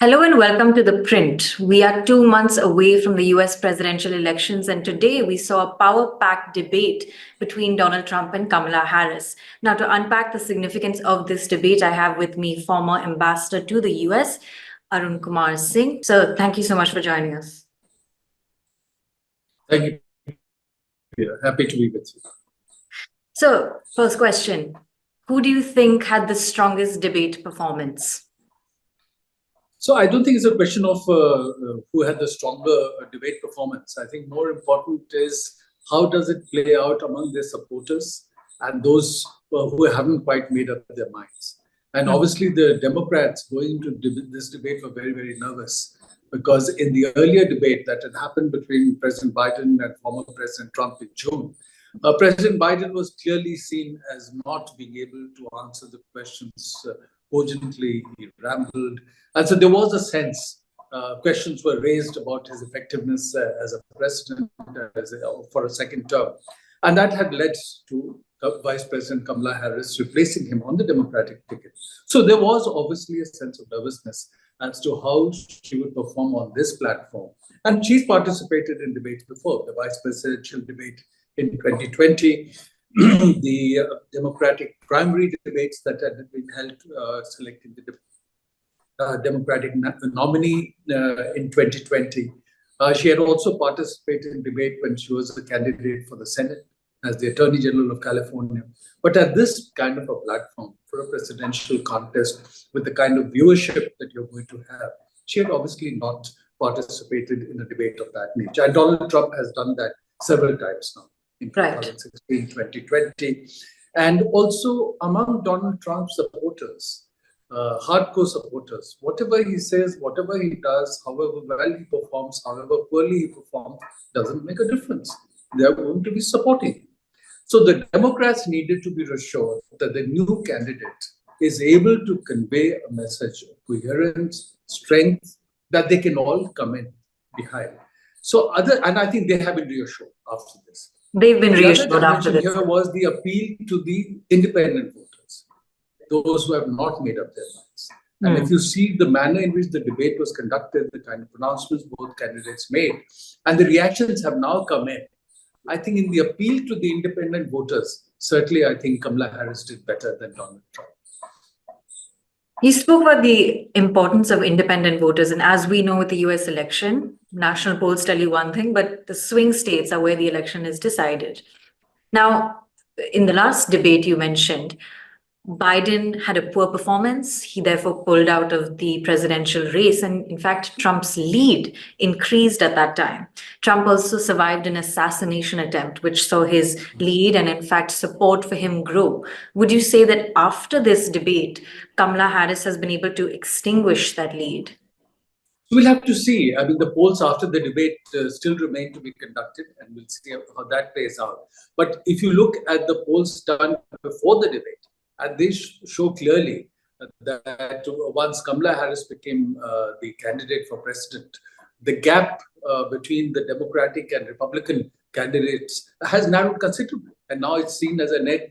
Hello and welcome to The Print. We are 2 months away from the US presidential elections, and today we saw a power-packed debate between Donald Trump and Kamala Harris. Now, to unpack the significance of this debate, I have with me former ambassador to the US, Arun Kumar Singh. So thank you so much for joining us. Thank you. Yeah, happy to be with you. So, first question, who do you think had the strongest debate performance? So I don't think it's a question of who had the stronger debate performance. I think more important is how does it play out among their supporters and those who haven't quite made up their minds. And obviously the Democrats going into this debate were very, very nervous because in the earlier debate that had happened between President Biden and former President Trump in June, President Biden was clearly seen as not being able to answer the questions cogently. He rambled. And so there was a sense, questions were raised about his effectiveness as a president for a second term. And that had led to Vice President Kamala Harris replacing him on the Democratic ticket. So there was obviously a sense of nervousness as to how she would perform on this platform. And she's participated in debates before, the vice presidential debate in 2020, the Democratic primary debates that had been held selecting the Democratic nominee in 2020. She had also participated in debate when she was a candidate for the Senate as the Attorney General of California. But at this kind of a platform for a presidential contest with the kind of viewership that you're going to have, she had obviously not participated in a debate of that nature. And Donald Trump has done that several times now, in 2016, 2020. And also among Donald Trump's supporters, hardcore supporters, whatever he says, whatever he does, however well he performs, however poorly he performs, doesn't make a difference. They're going to be supporting him. So the Democrats needed to be reassured that the new candidate is able to convey a message of coherence, strength, that they can all come in behind. So and I think they have been reassured after this. They've been reassured after this. Here was the appeal to the independent voters, those who have not made up their minds. And if you see the manner in which the debate was conducted, the kind of pronouncements both candidates made, and the reactions have now come in, I think in the appeal to the independent voters, certainly I think Kamala Harris did better than Donald Trump. You spoke about the importance of independent voters, and as we know with the US election, national polls tell you one thing, but the swing states are where the election is decided. Now, in the last debate you mentioned, Biden had a poor performance. He therefore pulled out of the presidential race. And in fact, Trump's lead increased at that time. Trump also survived an assassination attempt, which saw his lead and in fact support for him grow. Would you say that after this debate, Kamala Harris has been able to extinguish that lead? We'll have to see. I mean, the polls after the debate still remain to be conducted, and we'll see how that plays out. But if you look at the polls done before the debate, and they show clearly that once Kamala Harris became the candidate for president, the gap between the Democratic and Republican candidates has narrowed considerably. And now it's seen as a race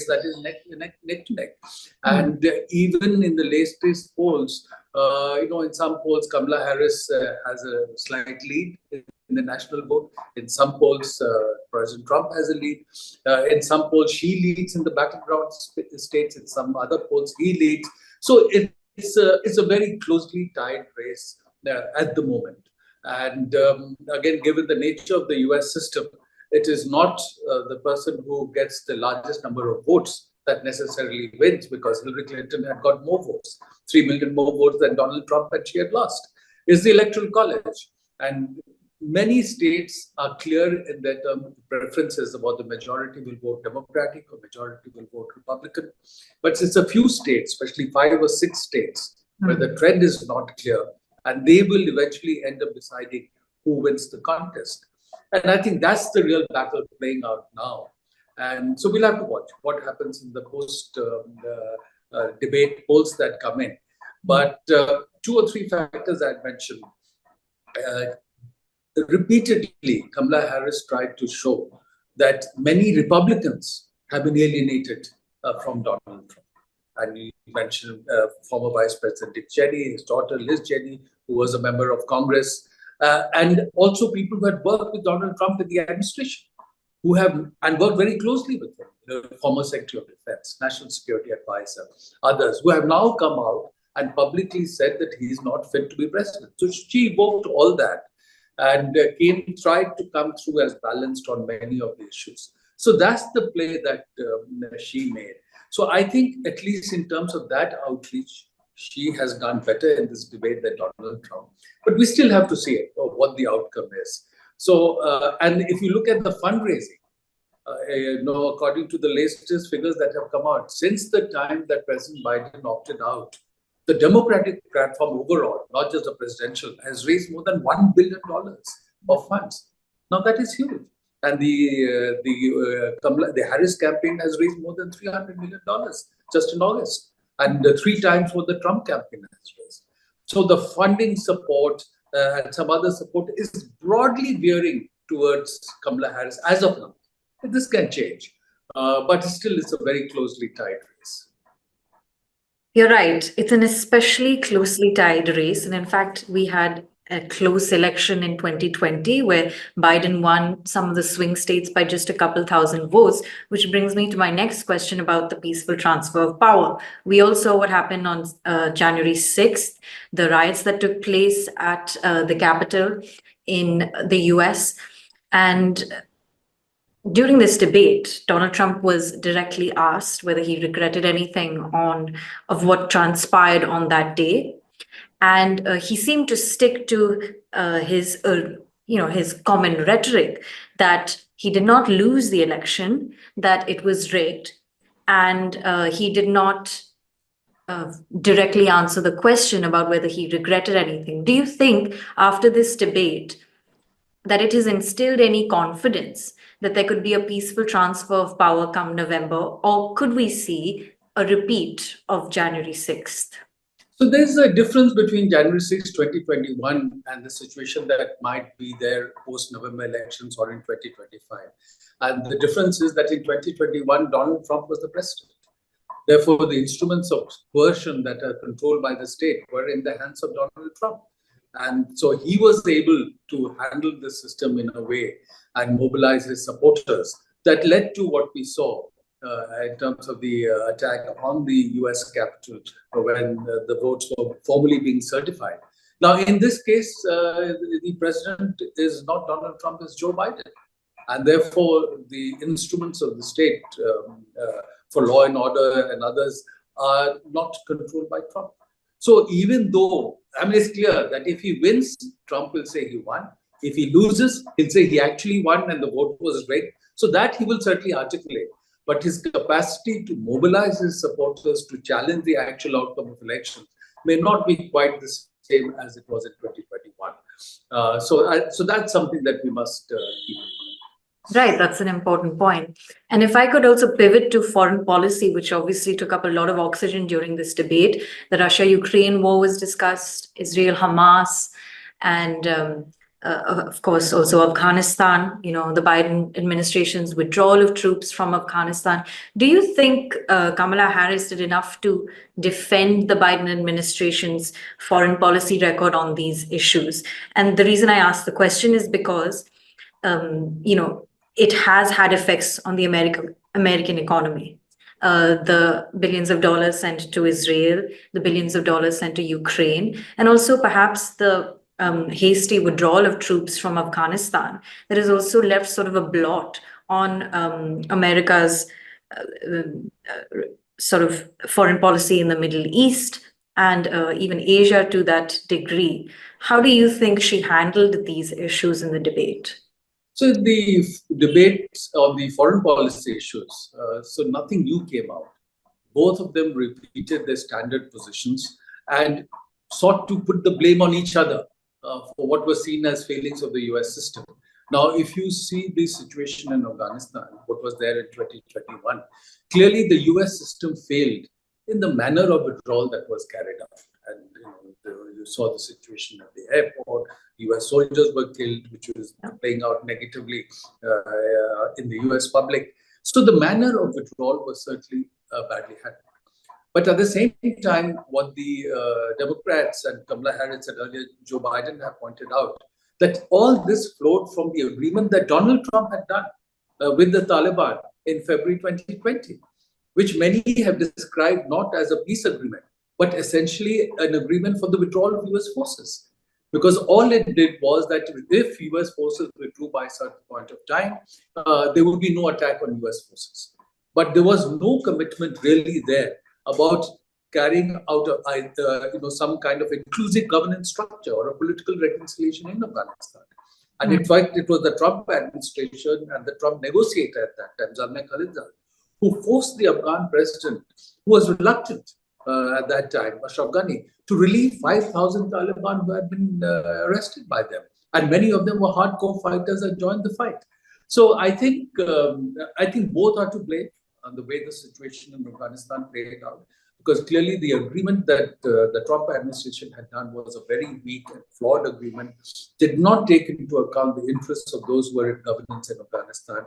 that is neck to neck. And even in the latest polls, in some polls, Kamala Harris has a slight lead in the national vote. In some polls, President Trump has a lead. In some polls, she leads in the battleground states. In some other polls, he leads. So it's a very closely tied race at the moment. And again, given the nature of the US system, it is not the person who gets the largest number of votes that necessarily wins, because Hillary Clinton had got more votes, 3 million more votes than Donald Trump, and she had lost. It's the Electoral College. And many states are clear in their preferences about the majority will vote Democratic or majority will vote Republican. But it's a few states, especially 5 or 6 states, where the trend is not clear, and they will eventually end up deciding who wins the contest. And I think that's the real battle playing out now. And so we'll have to watch what happens in the post-debate polls that come in. But 2 or 3 factors I'd mentioned. Repeatedly, Kamala Harris tried to show that many Republicans have been alienated from Donald Trump. And you mentioned former Vice President Dick Cheney, his daughter Liz Cheney, who was a member of Congress, and also people who had worked with Donald Trump in the administration, who have and worked very closely with him, the former Secretary of Defense, National Security Advisor, others, who have now come out and publicly said that he is not fit to be president. So she evoked all that and tried to come through as balanced on many of the issues. So that's the play that she made. So I think, at least in terms of that outreach, she has done better in this debate than Donald Trump. But we still have to see what the outcome is. So, and if you look at the fundraising, according to the latest figures that have come out, since the time that President Biden opted out, the Democratic platform overall, not just the presidential, has raised more than $1 billion of funds. Now that is huge. And the Harris campaign has raised more than $300 million just in August, and 3 times what the Trump campaign has raised. So the funding support and some other support is broadly veering towards Kamala Harris as of now. This can change, but still it's a very closely tied race. You're right. It's an especially closely tied race. And in fact, we had a close election in 2020 where Biden won some of the swing states by just a couple thousand votes, which brings me to my next question about the peaceful transfer of power. We all saw what happened on January 6th, the riots that took place at the Capitol in the US. And during this debate, Donald Trump was directly asked whether he regretted anything of what transpired on that day. And he seemed to stick to his common rhetoric that he did not lose the election, that it was rigged, and he did not directly answer the question about whether he regretted anything. Do you think after this debate that it has instilled any confidence that there could be a peaceful transfer of power come November, or could we see a repeat of January 6th? So there's a difference between January 6, 2021 and the situation that might be there post-November elections or in 2025. And the difference is that in 2021, Donald Trump was the president. Therefore, the instruments of coercion that are controlled by the state were in the hands of Donald Trump. And so he was able to handle the system in a way and mobilize his supporters that led to what we saw in terms of the attack on the US Capitol when the votes were formally being certified. Now, in this case, the president is not Donald Trump, it's Joe Biden. And therefore, the instruments of the state for law and order and others are not controlled by Trump. So even though, it's clear that if he wins, Trump will say he won. If he loses, he'll say he actually won and the vote was rigged. So that he will certainly articulate. But his capacity to mobilize his supporters to challenge the actual outcome of elections may not be quite the same as it was in 2021. So that's something that we must keep in mind. Right, that's an important point. And if I could also pivot to foreign policy, which obviously took up a lot of oxygen during this debate, the Russia-Ukraine war was discussed, Israel-Hamas, and of course, also Afghanistan, the Biden administration's withdrawal of troops from Afghanistan. Do you think Kamala Harris did enough to defend the Biden administration's foreign policy record on these issues? And the reason I ask the question is because, it has had effects on the American economy. The billions of dollars sent to Israel, the billions of dollars sent to Ukraine, and also perhaps the hasty withdrawal of troops from Afghanistan that has also left sort of a blot on America's sort of foreign policy in the Middle East and even Asia to that degree. How do you think she handled these issues in the debate? So the debates on the foreign policy issues, so nothing new came out. Both of them repeated their standard positions and sought to put the blame on each other for what was seen as failings of the US system. Now, if you see the situation in Afghanistan, what was there in 2021, clearly the US system failed in the manner of withdrawal that was carried out. And you saw the situation at the airport, US soldiers were killed, which was playing out negatively in the US public. So the manner of withdrawal was certainly badly handled. But at the same time, what the Democrats and Kamala Harris and earlier Joe Biden have pointed out, that all this flowed from the agreement that Donald Trump had done with the Taliban in February 2020, which many have described not as a peace agreement, but essentially an agreement for the withdrawal of US forces. Because all it did was that if US forces withdrew by a certain point of time, there would be no attack on US forces. But there was no commitment really there about carrying out some kind of inclusive governance structure or a political reconciliation in Afghanistan. And in fact, it was the Trump administration and the Trump negotiator at that time, Zalmay Khalilzad, who forced the Afghan president, who was reluctant at that time, Ashraf Ghani, to release 5,000 Taliban who had been arrested by them. And many of them were hardcore fighters and joined the fight. So I think both are to blame on the way the situation in Afghanistan played out, because clearly the agreement that the Trump administration had done was a very weak and flawed agreement, did not take into account the interests of those who were in governance in Afghanistan.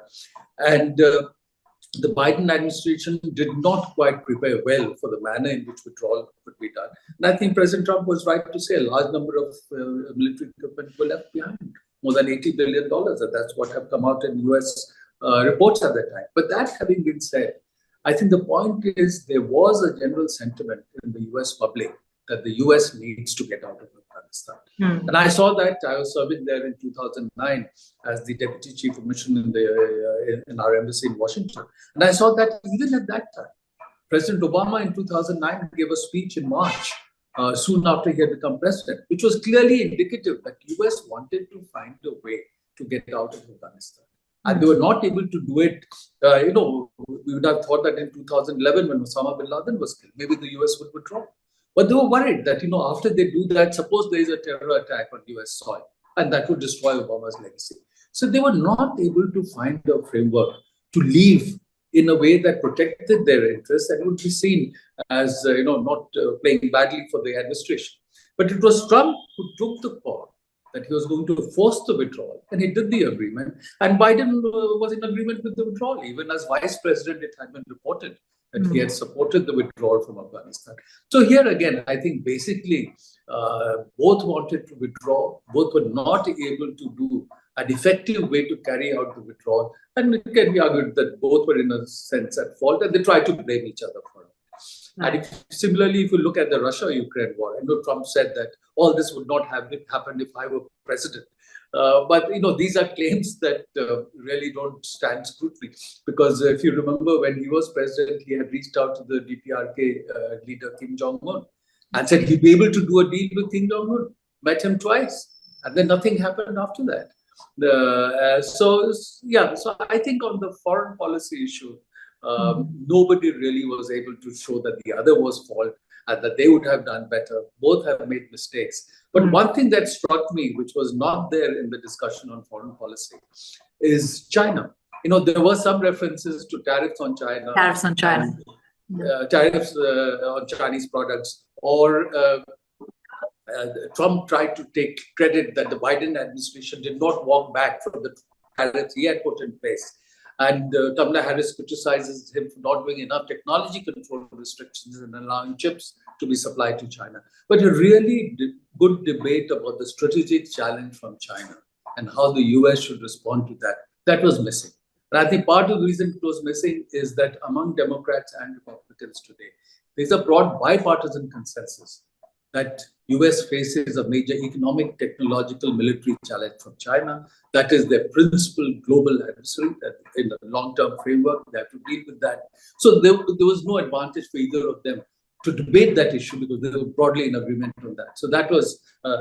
And the Biden administration did not quite prepare well for the manner in which withdrawal could be done. And I think President Trump was right to say a large number of military equipment were left behind, more than $80 billion. And that's what have come out in US reports at that time. But that having been said, I think the point is there was a general sentiment in the US public that the US needs to get out of Afghanistan. And I saw that. I was serving there in 2009 as the deputy chief of mission in our embassy in Washington. And I saw that even at that time, President Obama in 2009 gave a speech in March, soon after he had become president, which was clearly indicative that US wanted to find a way to get out of Afghanistan. And they were not able to do it. We would have thought that in 2011, when Osama bin Laden was killed, maybe the US would withdraw. But they were worried that, after they do that, suppose there is a terror attack on US soil, and that would destroy Obama's legacy. So they were not able to find a framework to leave in a way that protected their interests and would be seen as, not playing badly for the administration. But it was Trump who took the call that he was going to force the withdrawal, and he did the agreement. And Biden was in agreement with the withdrawal. Even as vice president, it had been reported that he had supported the withdrawal from Afghanistan. So here again, I think basically both wanted to withdraw, both were not able to do an effective way to carry out the withdrawal. And it can be argued that both were in a sense at fault, and they tried to blame each other for it. And similarly, if you look at the Russia-Ukraine war, I know Trump said that all this would not have happened if I were president. But these are claims that really don't stand scrutiny, because if you remember, when he was president, he had reached out to the DPRK leader Kim Jong-un and said he'd be able to do a deal with Kim Jong-un. Met him twice, and then nothing happened after that. So I think on the foreign policy issue, nobody really was able to show that the other was fault and that they would have done better. Both have made mistakes. But one thing that struck me, which was not there in the discussion on foreign policy, is China. There were some references to tariffs on China. Tariffs on China. Tariffs on Chinese products. Or Trump tried to take credit that the Biden administration did not walk back from the tariffs he had put in place. And Kamala Harris criticizes him for not doing enough technology control restrictions and allowing chips to be supplied to China. But a really good debate about the strategic challenge from China and how the US should respond to that was missing. And I think part of the reason it was missing is that among Democrats and Republicans today, there's a broad bipartisan consensus that US faces a major economic, technological, military challenge from China. That is their principal global adversary. That in the long-term framework, they have to deal with that. So there was no advantage for either of them to debate that issue, because they were broadly in agreement on that. So that was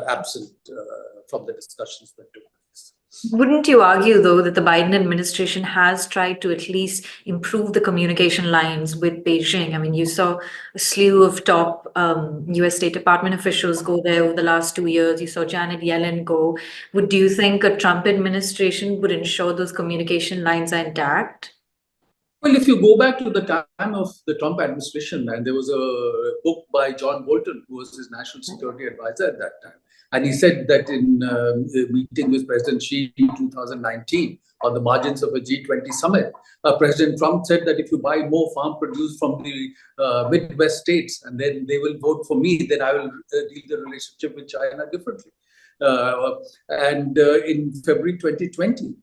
absent from the discussions that took place. Wouldn't you argue, though, that the Biden administration has tried to at least improve the communication lines with Beijing? I mean, you saw a slew of top US State Department officials go there over the last 2 years. You saw Janet Yellen go. Do you think a Trump administration would ensure those communication lines are intact? Well, if you go back to the time of the Trump administration, and there was a book by John Bolton, who was his national security advisor at that time, and he said that in a meeting with President Xi in 2019 on the margins of a G20 summit, President Trump said that if you buy more farm produce from the Midwest states and then they will vote for me, then I will deal the relationship with China differently. In February 2020,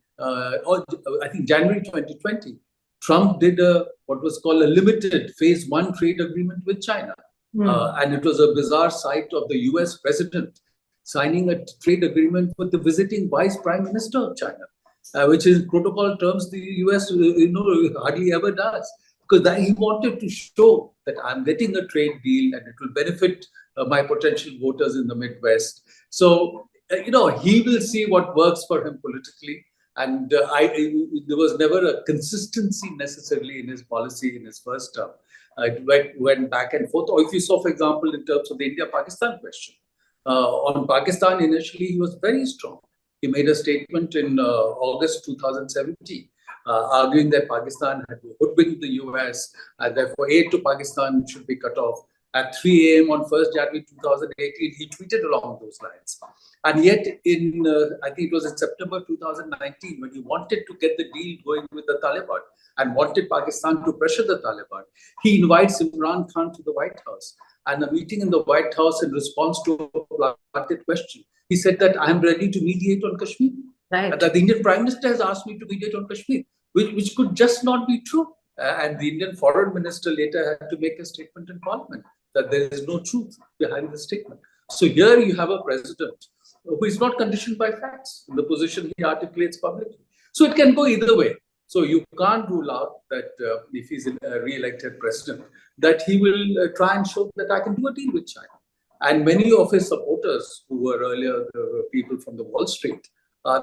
or I think January 2020, Trump did what was called a limited phase 1 trade agreement with China. And it was a bizarre sight of the US president signing a trade agreement with the visiting vice prime minister of China, which in protocol terms the US hardly ever does. Because he wanted to show that I'm getting a trade deal and it will benefit my potential voters in the Midwest. So, he will see what works for him politically. And there was never a consistency necessarily in his policy in his first term. It went back and forth. Or if you saw, for example, in terms of the India-Pakistan question, on Pakistan, initially, he was very strong. He made a statement in August 2017, arguing that Pakistan had hoodwinked the US, and therefore aid to Pakistan should be cut off. At 3 a.m. on 1st January 2018, he tweeted along those lines. And yet, I think it was in September 2019, when he wanted to get the deal going with the Taliban and wanted Pakistan to pressure the Taliban, he invites Imran Khan to the White House. And a meeting in the White House in response to a planted question, he said that I am ready to mediate on Kashmir. Right. And that the Indian Prime Minister has asked me to mediate on Kashmir, which could just not be true. And the Indian Foreign Minister later had to make a statement in Parliament that there is no truth behind the statement. So here you have a president who is not conditioned by facts in the position he articulates publicly. So it can go either way. So you can't rule out that if he's a re-elected president, that he will try and show that I can do a deal with China. And many of his supporters, who were earlier the people from the Wall Street,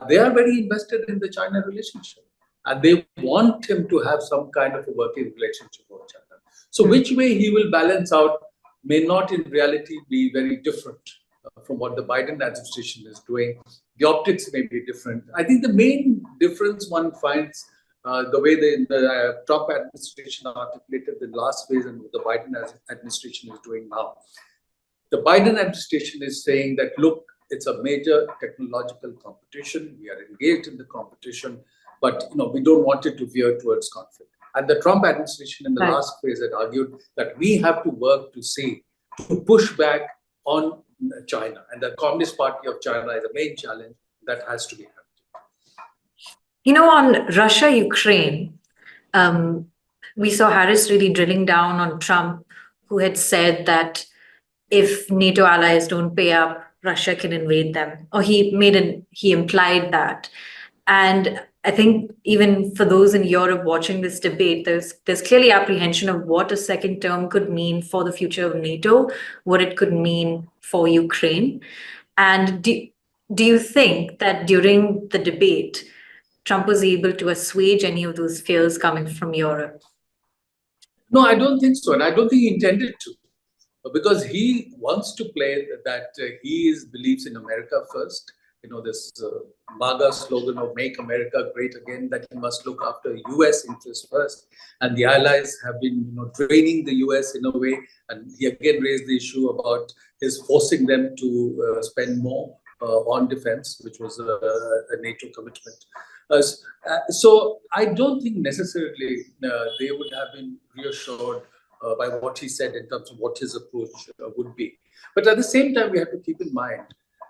they are very invested in the China relationship. And they want him to have some kind of a working relationship with China. So which way he will balance out may not in reality be very different from what the Biden administration is doing. The optics may be different. I think the main difference one finds the way the Trump administration articulated the last phase and what the Biden administration is doing now. The Biden administration is saying that, look, it's a major technological competition. We are engaged in the competition, but we don't want it to veer towards conflict. And the Trump administration in the last phase had argued that we have to work to push back on China. And the Communist Party of China is a main challenge that has to be handled. On Russia-Ukraine, we saw Harris really drilling down on Trump, who had said that if NATO allies don't pay up, Russia can invade them. Or he implied that. And I think even for those in Europe watching this debate, there's clearly apprehension of what a second term could mean for the future of NATO, what it could mean for Ukraine. And do you think that during the debate, Trump was able to assuage any of those fears coming from Europe? No, I don't think so. And I don't think he intended to. Because he wants to play that he believes in America first. This MAGA slogan of Make America Great Again, that he must look after US interests first. And the allies have been draining the US in a way. And he again raised the issue about his forcing them to spend more on defense, which was a NATO commitment. So I don't think necessarily they would have been reassured by what he said in terms of what his approach would be. But at the same time, we have to keep in mind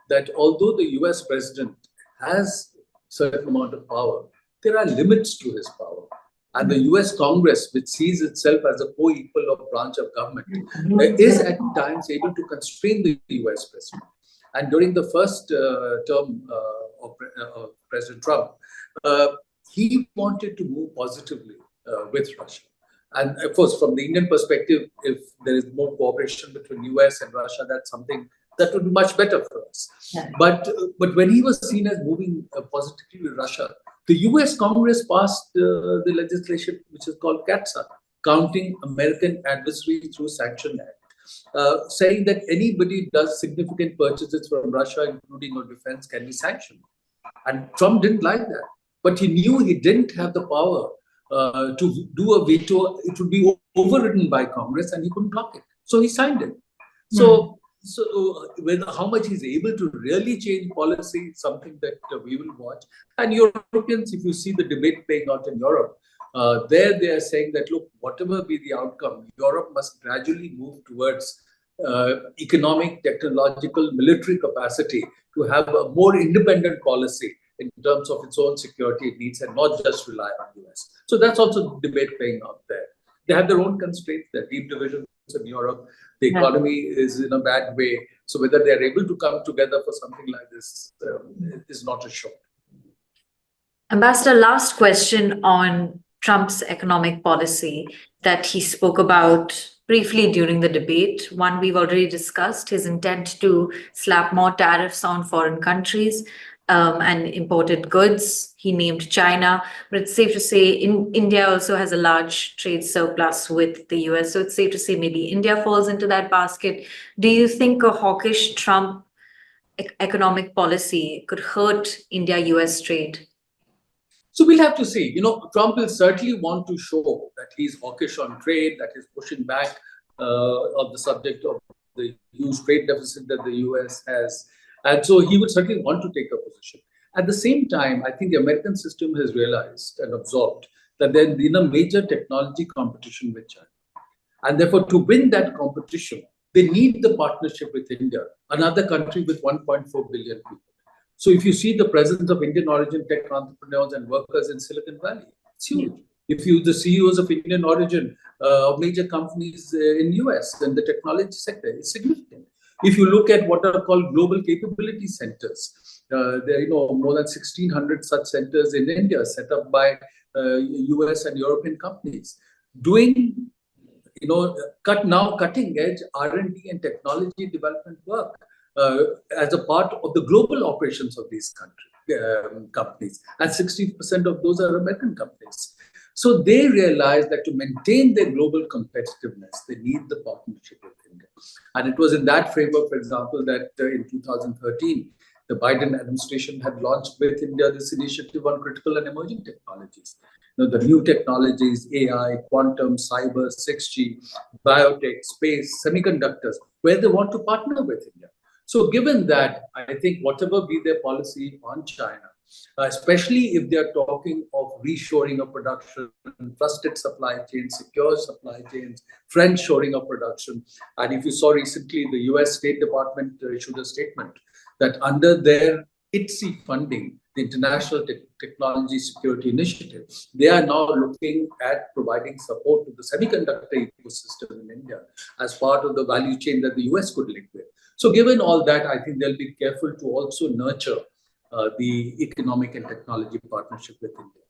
that although the US president has a certain amount of power, there are limits to his power. And the US Congress, which sees itself as a co-equal of branch of government, is at times able to constrain the US president. And during the first term of President Trump, he wanted to move positively with Russia. And of course, from the Indian perspective, if there is more cooperation between US and Russia, that's something that would be much better for us. Yeah. But when he was seen as moving positively with Russia, the US Congress passed the legislation which is called CATSA, Counting American Adversary Through Sanction Act, saying that anybody does significant purchases from Russia, including on defense, can be sanctioned. And Trump didn't like that. But he knew he didn't have the power to do a veto, it would be overridden by Congress and he couldn't block it. So he signed it. So whether how much he's able to really change policy is something that we will watch. And Europeans, if you see the debate playing out in Europe, there they are saying that, look, whatever be the outcome, Europe must gradually move towards economic, technological, military capacity to have a more independent policy in terms of its own security needs and not just rely on the US. So that's also the debate playing out there. They have their own constraints, their deep divisions in Europe. The economy is in a bad way. So whether they're able to come together for something like this is not assured. Ambassador, last question on Trump's economic policy that he spoke about briefly during the debate. One, we've already discussed his intent to slap more tariffs on foreign countries and imported goods. He named China, but it's safe to say India also has a large trade surplus with the US. So it's safe to say maybe India falls into that basket. Do you think a hawkish Trump economic policy could hurt India-US trade? So we'll have to see. You know, Trump will certainly want to show that he's hawkish on trade, that he's pushing back on the subject of the huge trade deficit that the US has. And so he would certainly want to take a position. At the same time, I think the American system has realized and absorbed that they're in a major technology competition with China. And therefore, to win that competition, they need the partnership with India, another country with 1.4 billion people. So if you see the presence of Indian origin tech entrepreneurs and workers in Silicon Valley, it's huge. If you, the CEOs of Indian origin of major companies in US and the technology sector, it's significant. If you look at what are called global capability centers, there are more than 1,600 such centers in India set up by US and European companies doing cutting edge R&D and technology development work as a part of the global operations of these companies. And 60% of those are American companies. So they realize that to maintain their global competitiveness, they need the partnership with India. And it was in that framework, for example, that in 2013, the Biden administration had launched with India this initiative on critical and emerging technologies. The new technologies, AI, quantum, cyber, 6G, biotech, space, semiconductors, where they want to partner with India. So given that, I think whatever be their policy on China, especially if they are talking of reshoring of production, trusted supply chains, secure supply chains, friend-shoring of production. And if you saw recently, the US State Department issued a statement that under their ITSI funding, the International Technology Security Initiative, they are now looking at providing support to the semiconductor ecosystem in India as part of the value chain that the US could link with. So given all that, I think they'll be careful to also nurture the economic and technology partnership with India.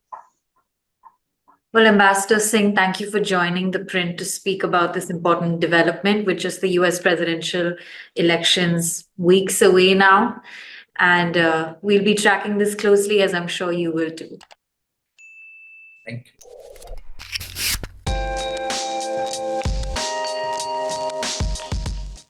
Well, Ambassador Singh, thank you for joining ThePrint to speak about this important development, which is the US presidential elections weeks away now. And we'll be tracking this closely, as I'm sure you will too. Thank you.